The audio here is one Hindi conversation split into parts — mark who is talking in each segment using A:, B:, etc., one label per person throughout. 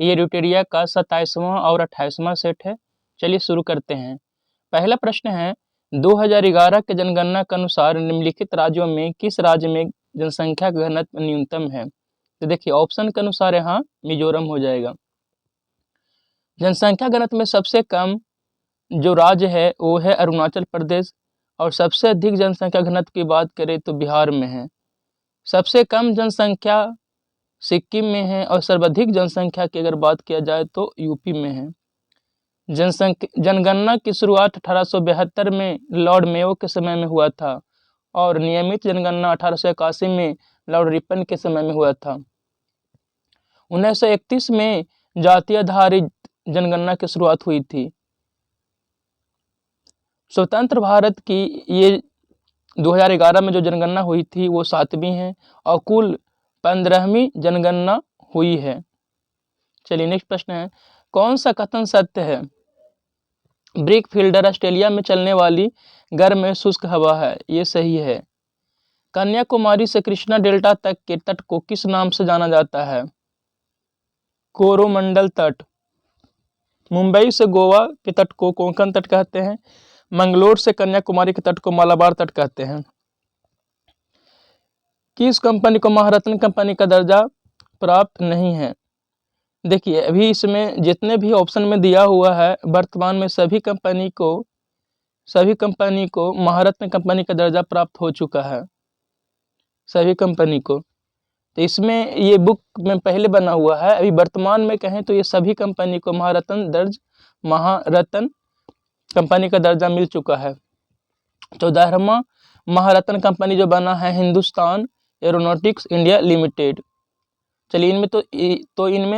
A: ये यूटेरिया का 27वां और 28वां सेट है। चलिए शुरू करते हैं। पहला प्रश्न है, 2011 के जनगणना के अनुसार निम्नलिखित राज्यों में किस राज्य में जनसंख्या का घनत्व न्यूनतम है? तो देखिए ऑप्शन के अनुसार यहाँ मिजोरम हो जाएगा। जनसंख्या घनत्व में सबसे कम जो राज्य है वो है अरुणाचल प्रदेश, और सबसे अधिक जनसंख्या घनत्व की बात करें तो बिहार में है। सबसे कम जनसंख्या सिक्किम में है, और सर्वाधिक जनसंख्या की अगर बात किया जाए तो यूपी में है। जनगणना की शुरुआत 1872 में लॉर्ड मेयो के समय में हुआ था, और नियमित जनगणना 1881 में लॉर्ड रिपन के समय में हुआ था। 1931 में जातीय आधारित जनगणना की शुरुआत हुई थी। स्वतंत्र भारत की ये 2011 में जो जनगणना हुई थी वो 7वीं है, और कुल 15वीं जनगणना हुई है। चलिए नेक्स्ट प्रश्न है, कौन सा कथन सत्य है? ब्रिक फील्डर ऑस्ट्रेलिया में चलने वाली गर्म में शुष्क हवा है, ये सही है। कन्याकुमारी से कृष्णा डेल्टा तक के तट को किस नाम से जाना जाता है? कोरोमंडल तट। मुंबई से गोवा के तट को कोंकण तट कहते हैं। मंगलोर से कन्याकुमारी के तट को मालाबार तट कहते हैं। किस कंपनी को महारत्न कंपनी का दर्जा प्राप्त नहीं है? देखिए अभी इसमें जितने भी ऑप्शन में दिया हुआ है वर्तमान में सभी कंपनी को महारत्न कंपनी का दर्जा प्राप्त हो चुका है, सभी कंपनी को। तो इसमें ये बुक में पहले बना हुआ है, अभी वर्तमान में कहें तो ये सभी कंपनी को महारत्न कंपनी का दर्जा मिल चुका है। 14वां महारत्न कंपनी जो बना है हिंदुस्तान एरोनॉटिक्स इंडिया लिमिटेड। चलिए इनमें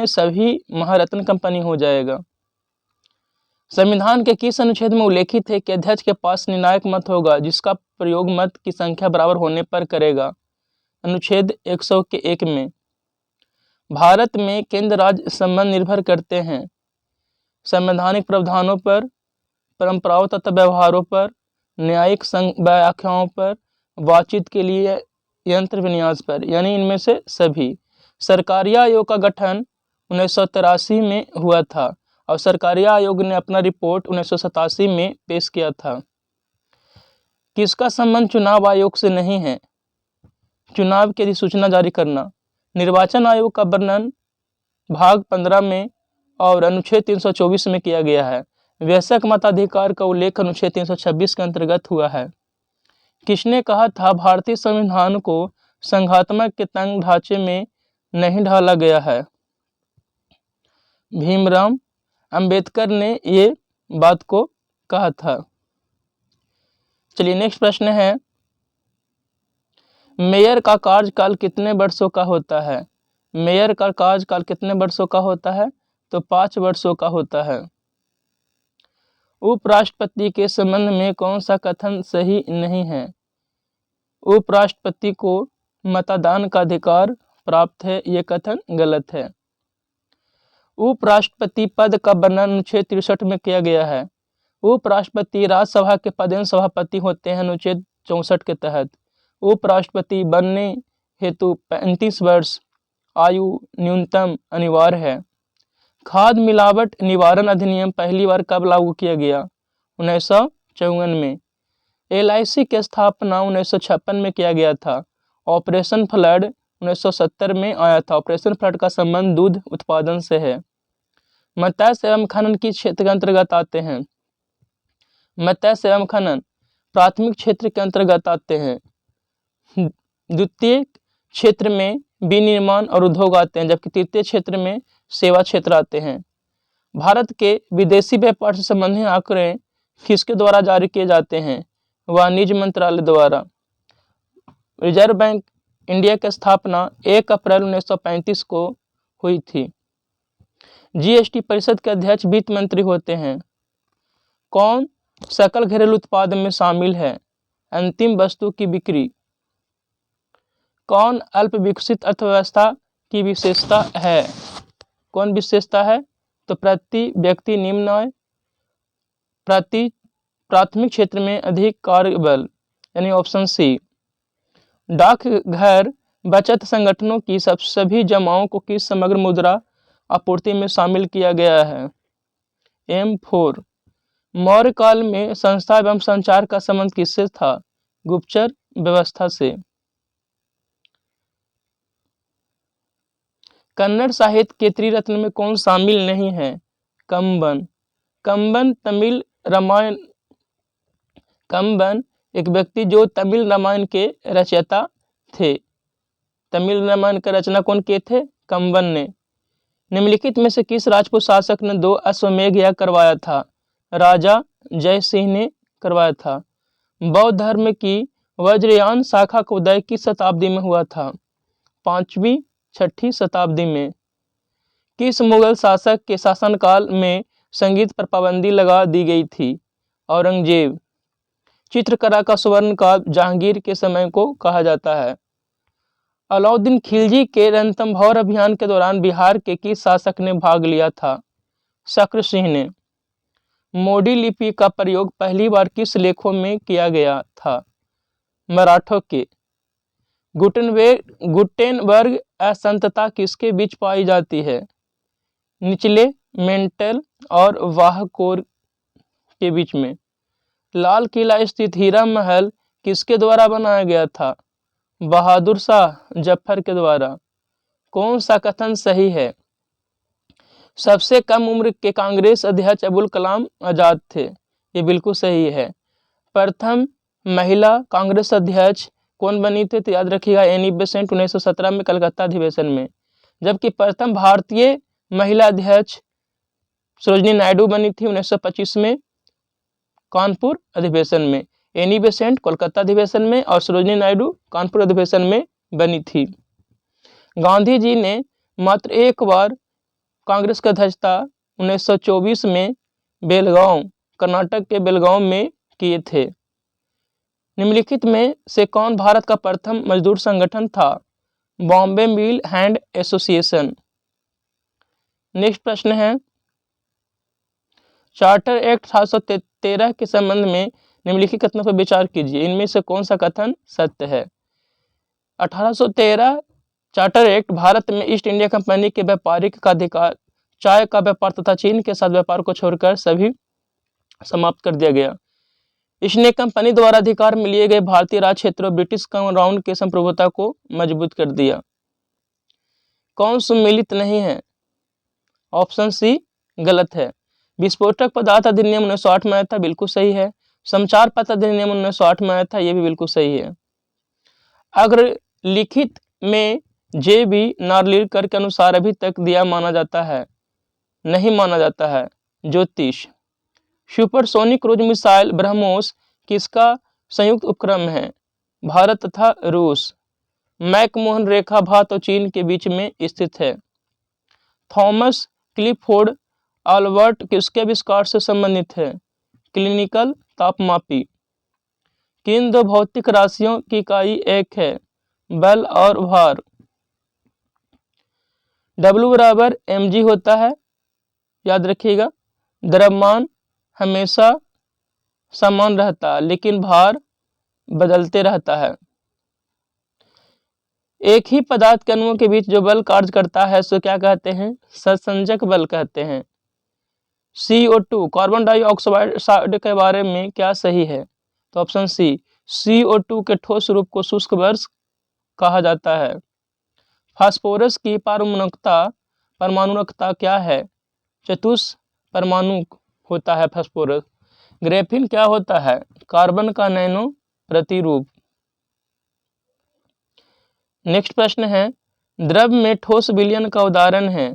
A: सभी महारत्न कंपनी हो जाएगा। संविधान के किस अनुच्छेद में उल्लेखित है कि अध्यक्ष के पास निर्णायक मत होगा जिसका प्रयोग मत की संख्या बराबर होने पर करेगा? अनुच्छेद 101 में। भारत में केंद्र राज्य संबंध निर्भर करते हैं संवैधानिक प्रावधानों पर, परंपराओं तथा व्यवहारों पर, न्यायिक व्याख्याओं पर, बातचीत के लिए यंत्र विन्यास पर, यानी इनमें से सभी। सरकारी आयोग का गठन 1983 में हुआ था, और सरकारी आयोग ने अपना रिपोर्ट 1987 में पेश किया था। किसका संबंध चुनाव आयोग से नहीं है? चुनाव की अधिसूचना जारी करना। निर्वाचन आयोग का वर्णन भाग 15 में और अनुच्छेद 324 में किया गया है। वयस्क मताधिकार का उल्लेख अनुच्छेद 326 के अंतर्गत हुआ है। किसने कहा था भारतीय संविधान को संघात्मक के तंग ढांचे में नहीं ढाला गया है? भीमराव अंबेडकर ने ये बात को कहा था। चलिए नेक्स्ट प्रश्न है, मेयर का कार्यकाल कितने वर्षों का होता है? मेयर का कार्यकाल कितने वर्षों का होता है? तो 5 वर्षों का होता है। उपराष्ट्रपति के संबंध में कौन सा कथन सही नहीं है? उपराष्ट्रपति को मतदान का अधिकार प्राप्त है, ये कथन गलत है। उपराष्ट्रपति पद का वर्णन अनुच्छेद 63 में किया गया है। उपराष्ट्रपति राज्यसभा के पदेन सभापति होते हैं अनुच्छेद 64 के तहत। उपराष्ट्रपति बनने हेतु 35 वर्ष आयु न्यूनतम अनिवार्य है। खाद्य मिलावट निवारण अधिनियम पहली बार कब लागू किया गया? 1954 में। LIC की स्थापना 1956 में किया गया था। ऑपरेशन फ्लड 1970 में आया था। ऑपरेशन फ्लड का संबंध दूध उत्पादन से है। मत्स्य एवं खनन किस क्षेत्र के अंतर्गत आते हैं? मत्स्य एवं खनन प्राथमिक क्षेत्र के अंतर्गत आते हैं। द्वितीय क्षेत्र में विनिर्माण और उद्योग आते हैं, जबकि तृतीय क्षेत्र में सेवा क्षेत्र आते हैं। भारत के विदेशी व्यापार से संबंधित आंकड़े किसके द्वारा जारी किए जाते हैं? वाणिज्य मंत्रालय द्वारा। रिजर्व बैंक इंडिया की स्थापना 1 अप्रैल 1935 को हुई थी। GST परिषद के अध्यक्ष वित्त मंत्री होते हैं। कौन सकल घरेलू उत्पाद में शामिल है? अंतिम वस्तु की बिक्री। कौन अल्प विकसित अर्थव्यवस्था की विशेषता है? कौन विशेषता है? तो प्रति व्यक्ति निम्न आय, प्राथमिक क्षेत्र में अधिक कार्यबल, यानी ऑप्शन सी। डाकघर बचत संगठनों की सभी जमाओं को किस समग्र मुद्रा आपूर्ति में शामिल किया गया है। M4 मौर्य काल में संस्था एवं संचार का संबंध किससे था? गुप्तचर व्यवस्था से। कन्नड़ साहित्य के त्रिरत्न में कौन शामिल नहीं है? कंबन। कंबन तमिल रामायण कंबन एक व्यक्ति जो तमिल रामायण के रचयिता थे। तमिल रामायण का रचना कौन किए थे? कंबन ने। निम्नलिखित में से किस राजपूत शासक ने 2 अश्वमेध यज्ञ करवाया था? राजा जय सिंह ने करवाया था। बौद्ध धर्म की वज्रयान शाखा का उदय किस शताब्दी में हुआ था? 5वीं 6ठी शताब्दी में। किस मुगल शासक के शासनकाल में संगीत पर पाबंदी लगा दी गई थी? औरंगजेब। चित्रकला का स्वर्ण काल जहांगीर के समय को कहा जाता है। अलाउद्दीन खिलजी के रणथंभौर अभियान के दौरान बिहार के किस शासक ने भाग लिया था? शक्र सिंह ने। मोडी लिपि का प्रयोग पहली बार किस लेखों में किया गया था? मराठों के। गुटेनबर्ग असंतता किसके बीच पाई जाती है? निचले मेंटल और वाहकोर के बीच में। लाल किला स्थित हीरा महल किसके द्वारा बनाया गया था? बहादुर शाह जफर के द्वारा। कौन सा कथन सही है? सबसे कम उम्र के कांग्रेस अध्यक्ष अबुल कलाम आजाद थे। ये बिल्कुल सही है। प्रथम महिला कांग्रेस अध्यक्ष कौन बनी थी? तो याद रखिएगा एनी बेसेंट 1917 में कलकत्ता अधिवेशन में। जबकि प्रथम भारतीय महिला अध्यक्ष सरोजिनी नायडू बनी थी 1925 में कानपुर अधिवेशन में। एनी बेसेंट कोलकाता अधिवेशन में और सरोजिनी नायडू कानपुर अधिवेशन में बनी थी। गांधी जी ने मात्र एक बार कांग्रेस की अध्यक्षता 1924 में बेलगांव कर्नाटक के बेलगांव में किए थे। निम्नलिखित में से कौन भारत का प्रथम मजदूर संगठन था? बॉम्बे मिल हैंड एसोसिएशन। नेक्स्ट प्रश्न है, चार्टर एक्ट 1813 के संबंध में निम्नलिखित कथनों पर विचार कीजिए। इनमें से कौन सा कथन सत्य है? 1813 चार्टर एक्ट भारत में ईस्ट इंडिया कंपनी के व्यापारिक का अधिकार, चाय का व्यापार तथा चीन के साथ व्यापार को छोड़कर सभी समाप्त कर दिया गया। इसने कंपनी द्वारा अधिकार में लिए गए भारतीय राज्य क्षेत्रों ब्रिटिश क्राउन के संप्रभुता को मजबूत कर दिया। कौन सम्मिलित नहीं है? ऑप्शन सी गलत है। विस्फोटक पदार्थ अधिनियम 1908 में आया था, बिल्कुल सही है। संचार पत्र अधिनियम 1908 में आया था, यह भी बिल्कुल सही है। अग्र लिखित में जे.बी. नार्लिकर के अनुसार अभी तक दिया माना जाता है, नहीं माना जाता है ज्योतिष। सुपरसोनिक क्रूज मिसाइल ब्रह्मोस किसका संयुक्त उपक्रम है? भारत तथा रूस। मैकमोहन रेखा भारत और चीन के बीच में स्थित है। थॉमस क्लिफोर्ड अल्बर्ट किसके आविष्कार से संबंधित है? क्लिनिकल तापमापी। किन दो भौतिक राशियों की इकाई एक है? बल और भार। W बराबर mg होता है, याद रखिएगा। द्रव्यमान हमेशा समान रहता है लेकिन भार बदलते रहता है। एक ही पदार्थ के अणुओं के बीच जो बल कार्य करता है सो क्या कहते हैं? सहसंजक बल कहते हैं। CO2 कार्बन डाइऑक्साइड के बारे में क्या सही है? तो ऑप्शन सी, CO2 के ठोस रूप को शुष्क वर्ष कहा जाता है। फास्फोरस की परमाणुकता क्या है? चतुष परमाणु होता है फास्फोरस। ग्रेफिन क्या होता है? कार्बन का नैनो प्रतिरूप। नेक्स्ट प्रश्न है, द्रव्य में ठोस विलयन का उदाहरण है?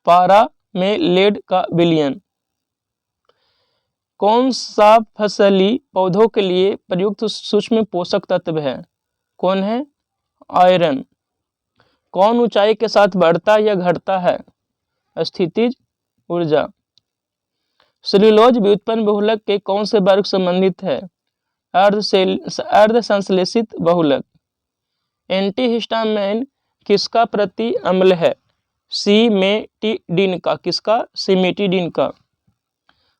A: पारा में लेड का विलयन। कौन सा फसली पौधों के लिए प्रयुक्त सूक्ष्म पोषक तत्व है? कौन है? आयरन। कौन ऊंचाई के साथ बढ़ता या घटता है? स्थितिज ऊर्जा। सेल्यूलोज व्युत्पन्न बहुलक के कौन से वर्ग संबंधित है? अर्ध संश्लेषित बहुलक। एंटीहिस्टामिन किसका प्रति अम्ल है? सिमेटिडिन का। किसका? सिमेटिडिन का।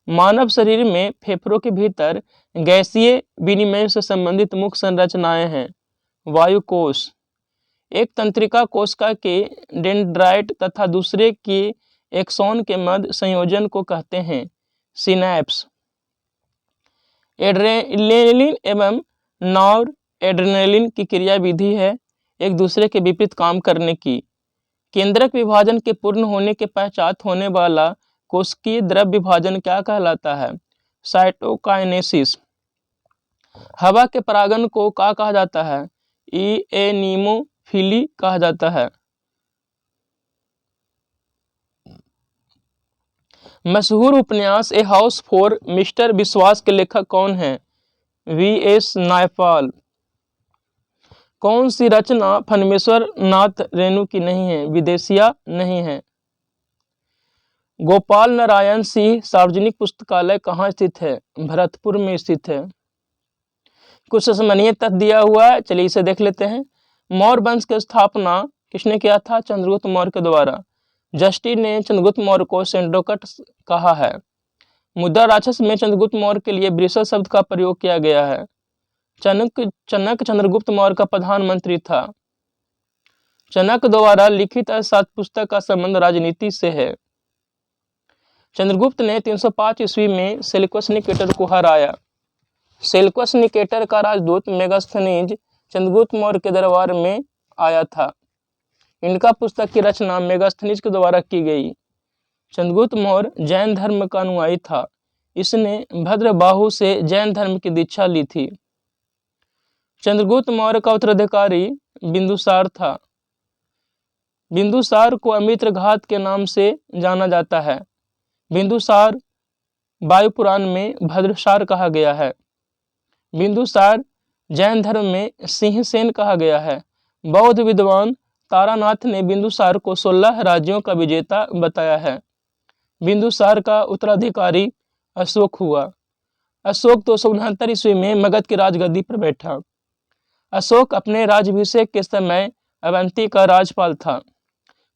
A: मानव शरीर में फेफड़ों के भीतर गैसीय विनिमय से संबंधित मुख्य संरचनाएं हैं? वायुकोश। एक तंत्रिका कोशिका के डेंड्राइट तथा दूसरे के एक्सॉन के मध्य संयोजन को कहते हैं सिनैप्स। एड्रेनलिन एवं नॉर एड्रेनलिन की क्रियाविधि है एक दूसरे के विपरीत काम करने की। केंद्रक विभाजन के पूर्ण होने के पश्चात होने वाला कोशिकीय द्रव विभाजन क्या कहलाता है? साइटोकाइनेसिस। हवा के परागण को क्या कहा जाता है? एनीमोफिली कहा जाता है। मशहूर उपन्यास ए हाउस फॉर मिस्टर विश्वास के लेखक कौन हैं? वी.एस. नायपाल। कौन सी रचना फणमेश्वर नाथ रेणु की नहीं है? विदेशिया नहीं है। गोपाल नारायण सिंह सार्वजनिक पुस्तकालय कहाँ स्थित है? भरतपुर में स्थित है। कुछ संस्मरणीय तथ्य दिया हुआ है, चलिए इसे देख लेते हैं। मौर्य वंश की स्थापना किसने किया था? चंद्रगुप्त मौर्य के द्वारा। जस्टिन ने चंद्रगुप्त मौर्य को सेंडोकट कहा है। मुद्रा राक्षस में चंद्रगुप्त मौर्य के लिए बृहस्पति शब्द का प्रयोग किया गया है। चनक चंद्रगुप्त मौर्य का प्रधानमंत्री था। चनक द्वारा लिखित अर्थशास्त्र पुस्तक का संबंध राजनीति से है। चंद्रगुप्त ने 305 ईस्वी में सेल्यूकस निकेटर को हराया। सेल्यूकस निकेटर का राजदूत मेगास्थनीज चंद्रगुप्त मौर्य के दरबार में आया था। इनका पुस्तक की रचना मेगास्थनीज के द्वारा की गई। चंद्रगुप्त मौर्य जैन धर्म का अनुयायी था। इसने भद्रबाहु से जैन धर्म की दीक्षा ली थी। चंद्रगुप्त मौर्य का उत्तराधिकारी बिंदुसार था। बिंदुसार को अमित्र घात के नाम से जाना जाता है। बिंदुसार वायु पुराण में भद्रसार कहा गया है। बिंदुसार जैन धर्म में सिंहसेन कहा गया है। बौद्ध विद्वान तारानाथ ने बिंदुसार को 16 राज्यों का विजेता बताया है। बिंदुसार का उत्तराधिकारी अशोक हुआ। अशोक 269 ईस्वी में मगध की राजगद्दी पर बैठा। अशोक अपने राज्याभिषेक के समय अवंती का राजपाल था।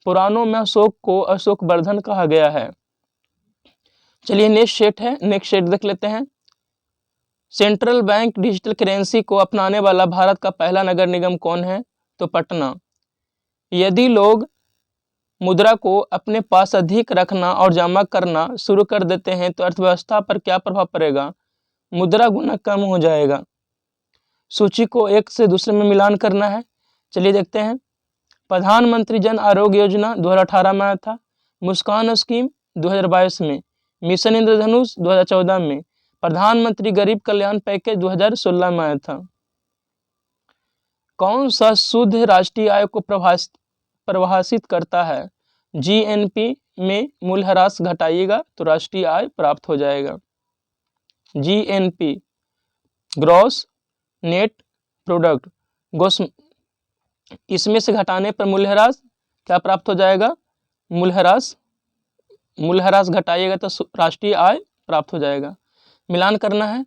A: पुराणों में अशोक को अशोक वर्धन कहा गया है। चलिए नेक्स्ट सेट देख लेते हैं। सेंट्रल बैंक डिजिटल करेंसी को अपनाने वाला भारत का पहला नगर निगम कौन है? तो पटना। यदि लोग मुद्रा को अपने पास अधिक रखना और जमा करना शुरू कर देते हैं तो अर्थव्यवस्था पर क्या प्रभाव पड़ेगा? मुद्रा गुणक कम हो जाएगा। सूची को एक से दूसरे में मिलान करना है। चलिए देखते हैं। प्रधानमंत्री जन आरोग्य योजना 2018 में आया था। मुस्कान स्कीम 2022 में। मिशन इंद्रधनुष 2014 में। प्रधानमंत्री गरीब कल्याण पैकेज 2016 में आया था। कौन सा शुद्ध राष्ट्रीय आय को परिभाषित करता है? जीएनपी में मूल्यह्रास घटाइएगा तो राष्ट्रीय आय प्राप्त हो जाएगा। जीएनपी ग्रॉस नेट प्रोडक्ट, इसमें से घटाने पर मूल्यह्रास क्या प्राप्त हो जाएगा? मूल्यह्रास घटाइएगा तो राष्ट्रीय आय प्राप्त हो जाएगा। मिलान करना है।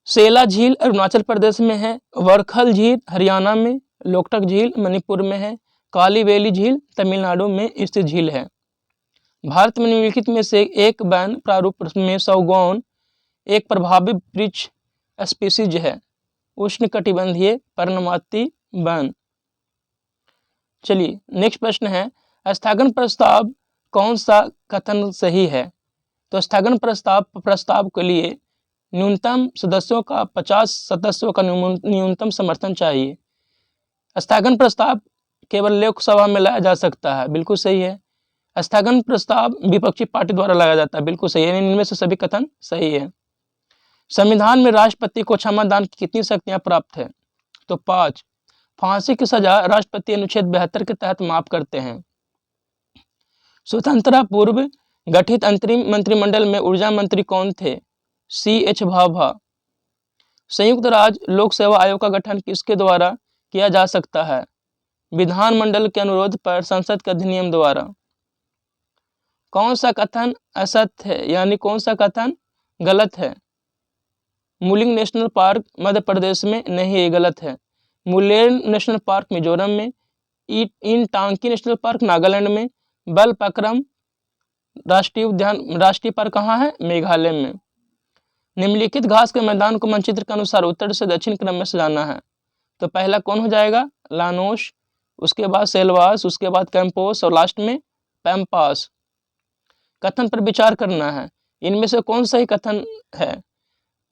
A: सेला झील अरुणाचल प्रदेश में है। वर्खल झील हरियाणा में। लोकटक झील मणिपुर में है। काली बेली झील तमिलनाडु में स्थित झील है। भारत में निम्नलिखित में से एक वन प्रारूप में सागौन एक प्रभावी वृक्ष स्पीसीज है। उष्णकटिबंधीय पर्णमाती वन। चलिए नेक्स्ट प्रश्न है। स्थगन प्रस्ताव कौन सा कथन सही है? तो स्थगन प्रस्ताव के लिए न्यूनतम सदस्यों का 50 सदस्यों का न्यूनतम समर्थन चाहिए। स्थगन प्रस्ताव केवल लोकसभा में लाया जा सकता है, बिल्कुल सही है। स्थगन प्रस्ताव विपक्षी पार्टी द्वारा लाया जाता है, बिल्कुल सही है। इनमें से सभी कथन सही है। संविधान में राष्ट्रपति को क्षमा दान की कितनी शक्तियां प्राप्त है? तो 5। फांसी की सजा राष्ट्रपति अनुच्छेद 72 के तहत माफ करते हैं। स्वतंत्रता पूर्व गठित अंतरिम मंत्रिमंडल में ऊर्जा मंत्री कौन थे? C.H. भाभा। संयुक्त राज्य लोक सेवा आयोग का गठन किसके द्वारा किया जा सकता है? विधानमंडल के अनुरोध पर संसद के अधिनियम द्वारा। कौन सा कथन असत्य है, यानी कौन सा कथन गलत है? मुलिंग नेशनल पार्क मध्य प्रदेश में नहीं, ये गलत है। मुलेर नेशनल पार्क मिजोरम में। इन टांकी नेशनल पार्क नागालैंड में। बलपक्रम राष्ट्रीय पार्क कहाँ है? मेघालय में। निम्नलिखित घास के मैदान को मानचित्र के अनुसार उत्तर से दक्षिण क्रम में सजाना है। तो पहला कौन हो जाएगा? लानोस, उसके बाद सेल्वास, उसके बाद कैंपोस और लास्ट में पैम्पास। कथन पर विचार करना है, इनमें से कौन सही कथन है?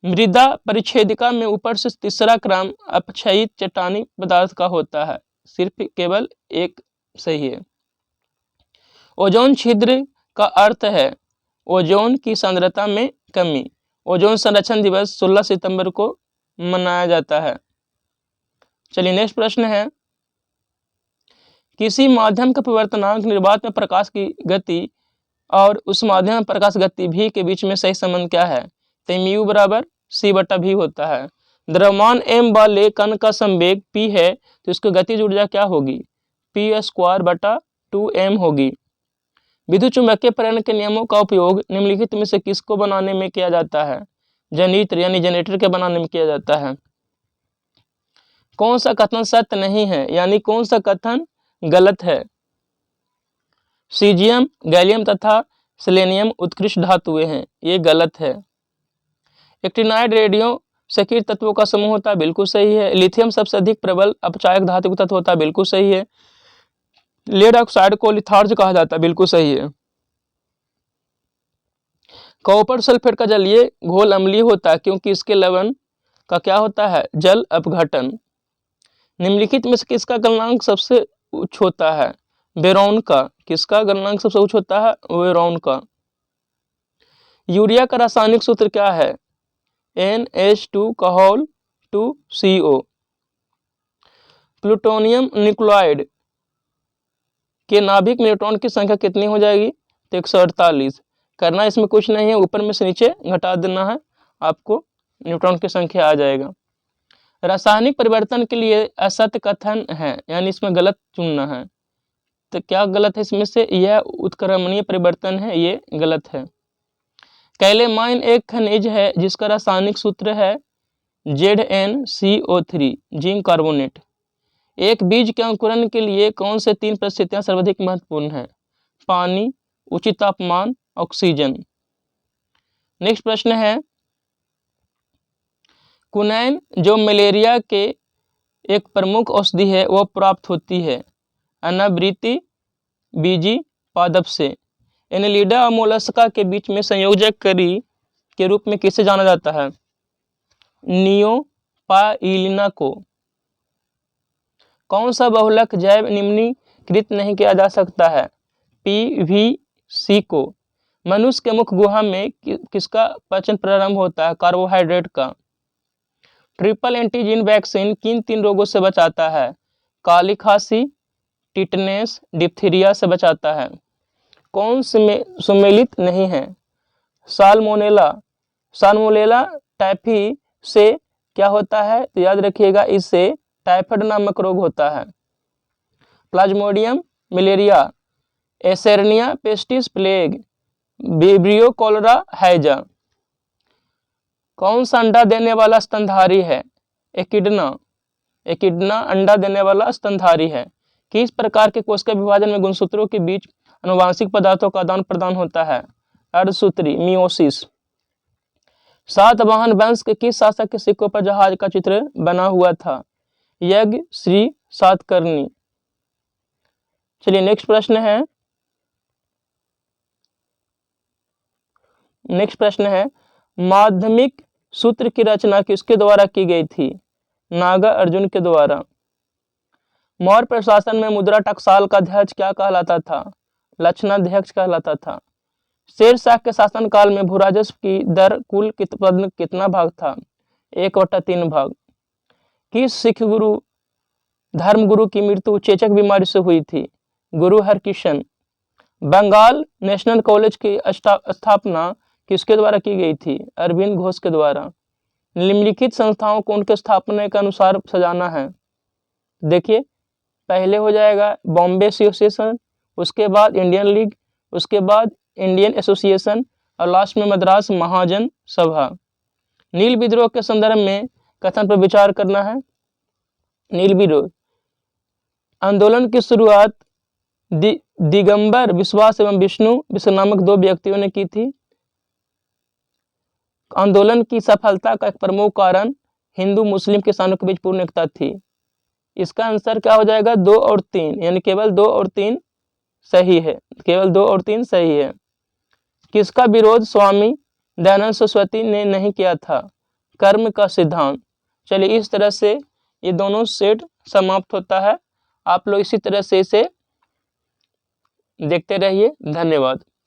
A: मृदा परिच्छेदिका में ऊपर से तीसरा क्रम अपक्षयित चट्टानी पदार्थ का होता है, सिर्फ केवल एक सही है। ओजोन छिद्र का अर्थ है ओजोन की सांद्रता में कमी। ओजोन संरक्षण दिवस 16 सितंबर को मनाया जाता है। चलिए नेक्स्ट प्रश्न है, किसी माध्यम का परिवर्तनांक निर्वात में प्रकाश की गति और उस माध्यम में प्रकाश गति v के बीच में सही संबंध क्या है? तो म्यू बराबर c/v होता है। द्रव्यमान m वाले कण का संवेग p है तो इसकी गतिज ऊर्जा क्या होगी? p²/2m होगी। विद्युत चुम्बकीय प्रेरण के नियमों का उपयोग निम्नलिखित में से किसको बनाने में किया जाता है? जनित्र यानी जनरेटर के बनाने में किया जाता है। कौन सा कथन सत्य नहीं है, यानी कौन सा कथन गलत है? सीजियम, गैलियम तथा सेलेनियम उत्कृष्ट धातुएं हैं, ये गलत है। एक्टिनाइड रेडियो सक्रिय तत्वों का समूह होता है, बिल्कुल सही है। लिथियम सबसे अधिक प्रबल अपचायक धातु तत्व होता है, बिल्कुल सही है। लेड ऑक्साइड को लिथार्ज कहा जाता है, बिल्कुल सही है। कॉपर सल्फेट का जलीय घोल अम्लीय होता है क्योंकि इसके लवण का क्या होता है? जल अपघटन। निम्नलिखित में से किसका गलनांक सबसे उच्च होता है? बोरॉन का। किसका गलनांक सबसे उच्च होता है? बोरॉन का। यूरिया का रासायनिक सूत्र क्या है? NH2 का होल 2CO। प्लूटोनियम न्यूक्लाइड के नाभिक में न्यूट्रॉन की संख्या कितनी हो जाएगी? तो 148। करना इसमें कुछ नहीं है, ऊपर में से नीचे घटा देना है, आपको न्यूट्रॉन की संख्या आ जाएगा। रासायनिक परिवर्तन के लिए असत्य कथन है, यानी इसमें गलत चुनना है। तो क्या गलत है इसमें से? यह उत्क्रमणीय परिवर्तन है, ये गलत है। कैलेमाइन एक खनिज है जिसका रासायनिक सूत्र है ZnCO3 जिंक कार्बोनेट। एक बीज के अंकुरण के लिए कौन से 3 परिस्थितियां सर्वाधिक महत्वपूर्ण हैं? पानी, उचित तापमान, ऑक्सीजन। नेक्स्ट प्रश्न है, क्विनैन जो मलेरिया के एक प्रमुख औषधि है वह प्राप्त होती है अनावृति बीजी पादप से। एनेलिडा और मोलस्का के बीच में संयोजक करी के रूप में किसे जाना जाता है? नियोपाइलिना को। कौन सा बहुलक जैव निम्नीकृत नहीं किया जा सकता है? PVC को। मनुष्य के मुख गुहा में किसका पाचन प्रारंभ होता है? कार्बोहाइड्रेट का। ट्रिपल एंटीजन वैक्सीन किन 3 रोगों से बचाता है? काली खांसी, टिटनेस, डिप्थीरिया से बचाता है। कौन सुमेलित नहीं है? साल्मोनेला। साल्मोनेला टाइफी से क्या होता है? तो याद रखिएगा, इससे टाइफाइड नामक रोग होता है। प्लाज्मोडियम मलेरिया, एसेर्निया पेस्टिस प्लेग, विब्रियो कॉलरा हैजा। कौन सा अंडा देने वाला स्तनधारी है? एकिडना। एकिडना अंडा देने वाला स्तनधारी है। किस प्रकार के कोशिका विभाजन में गुणसूत्रों के बीच आनुवांशिक पदार्थों का आदान प्रदान होता है? अर्धसूत्री मियोसिस। सातवाहन वंश के किस शासक के सिक्कों पर जहाज का चित्र बना हुआ था? यज्ञ श्री सातकर्णी। चलिए नेक्स्ट प्रश्न है, माध्यमिक सूत्र की रचना किसके द्वारा की गई थी? नागा अर्जुन के द्वारा। मौर्य प्रशासन में मुद्रा टकसाल का अध्यक्ष क्या कहलाता था? लक्षणाध्यक्ष कहलाता था। शेरशाह के शासनकाल में भूराजस्व की दर कुल कितना भाग था? 1/3 भाग। किस सिख गुरु धर्मगुरु की मृत्यु चेचक बीमारी से हुई थी? गुरु हरकिशन। बंगाल नेशनल कॉलेज की स्थापना किसके द्वारा की गई थी? अरविंद घोष के द्वारा। निम्नलिखित संस्थाओं को उनके स्थापना के अनुसार सजाना है। देखिए, पहले हो जाएगा बॉम्बे एसोसिएशन, उसके बाद इंडियन लीग, उसके बाद इंडियन एसोसिएशन और लास्ट में मद्रास महाजन सभा। नील विद्रोह के संदर्भ में कथन पर विचार करना है। नील विद्रोह आंदोलन की शुरुआत दिगंबर विश्वास एवं विष्णु नामक 2 व्यक्तियों ने की थी। आंदोलन की सफलता का एक प्रमुख कारण हिंदू मुस्लिम किसानों के बीच पूर्ण एकता थी। इसका आंसर क्या हो जाएगा 2 और 3, यानी केवल 2 और 3 सही है, केवल 2 और 3 सही है। किसका विरोध स्वामी दयानंद सरस्वती ने नहीं किया था? कर्म का सिद्धांत। चलिए इस तरह से ये दोनों सेट समाप्त होता है। आप लोग इसी तरह से इसे देखते रहिए। धन्यवाद।